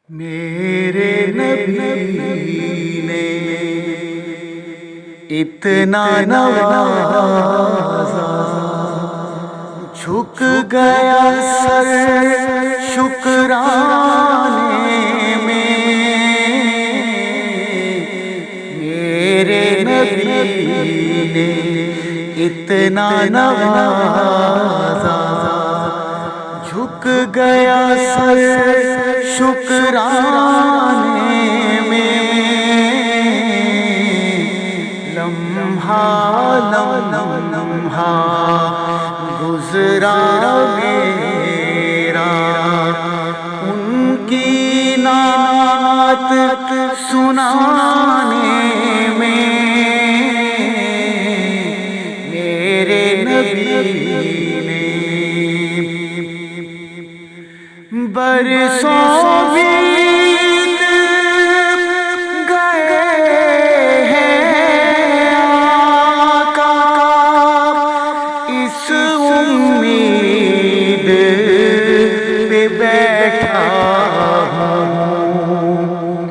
میرے نبی نے اتنا نوازا، جھک گیا سر شکرانے میں۔ میرے نبی نے اتنا نوازا، جھک گیا سر شکرانے میں۔ لمحہ لمحہ گزرا میرا ان کی نعت سنانے میں۔ میرے نبی نے برسوں بیت گئے ہیں آقا، اس امید پہ بیٹھا ہوں۔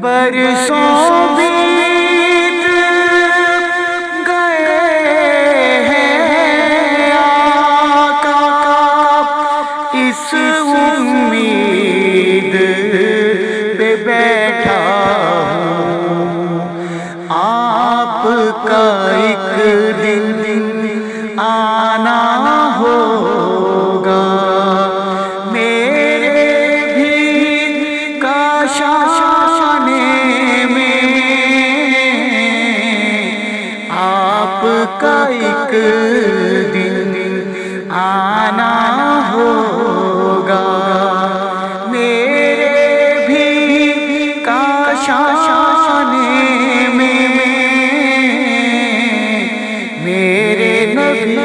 برسوں بیت گئے ہیں آقا، اس امید پہ بیٹھا ہوں۔ آپ کا ایک دن آنا ہوگا، میرے بھی کاشانے میں۔ آپ کا ایک دن آنا ہوگا، میرے بھی کاشانے میں۔ میرے نبی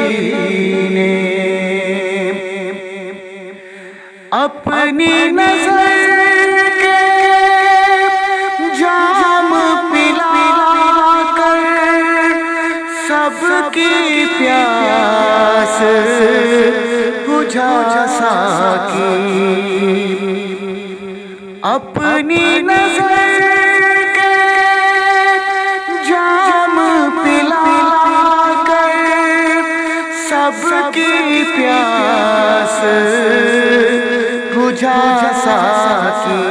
نے اپنی نظر کے جام پلا کر سب کی پیاس بجھا ساکی۔ اپنی نظر کے جام پلا کر سب کی پیاس بجھا ساکی۔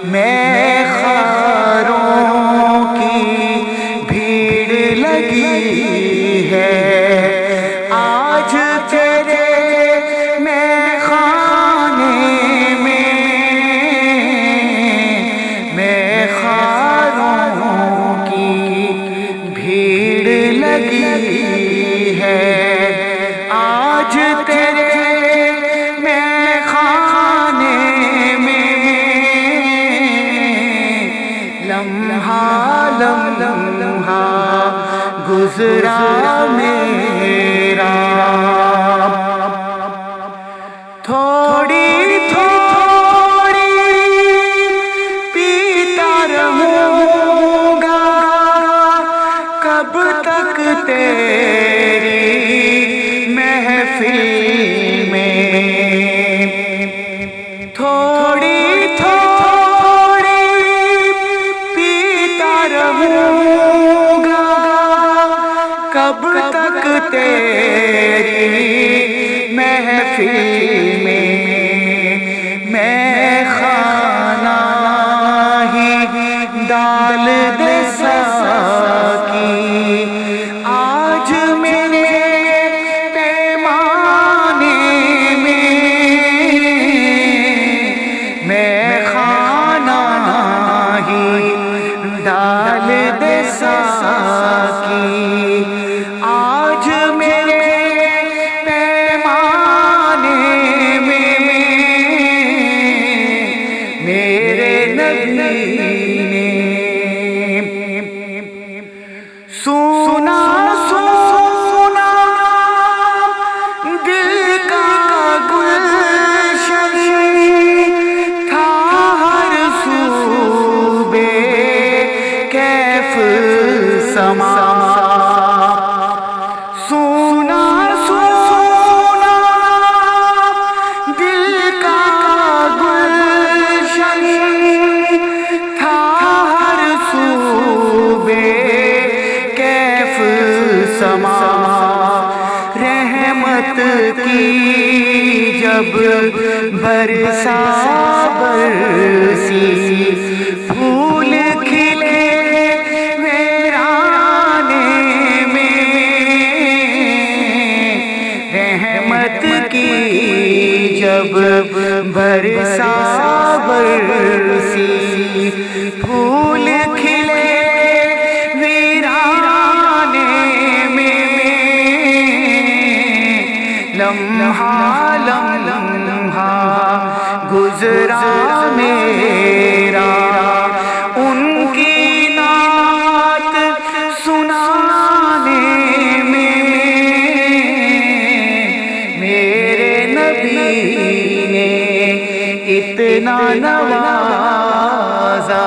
میں خاروں کی بھیڑ لگی ہے، آج تیرے میں خانے میں۔ میں خاروں کی بھیڑ لگی ہے، آج تیرے میں خانے میں۔ لمحہ لمحہ گزرا میرا، تھوڑی تھوڑی پیتا رہوں گا، کب تک تیری محفل میں۔ تھوڑی تھوڑی پیتا رہوں گا، کب تک تیری محفل میں۔ میں کھانا ہی ڈال دے ساکی، آج میرے پیمانے میں۔ میں کھانا ہی ڈال دے ساکی، آج میرے پیمانے میں۔ میرے نبی نے سونا سونا دل کا گلشن تھا، ہر سو بے کیف سما۔ سونا سونا دل کا گل سما رحمت کی جب برسا برسی پھول کھلے ویرانے میں رحمت کی جب برسا برسی پھول کھلے ویرانے میں لمحہ لمحہ گزرا میرا ان کی نعت سنانے میں میرے نبی نے اتنا نوازا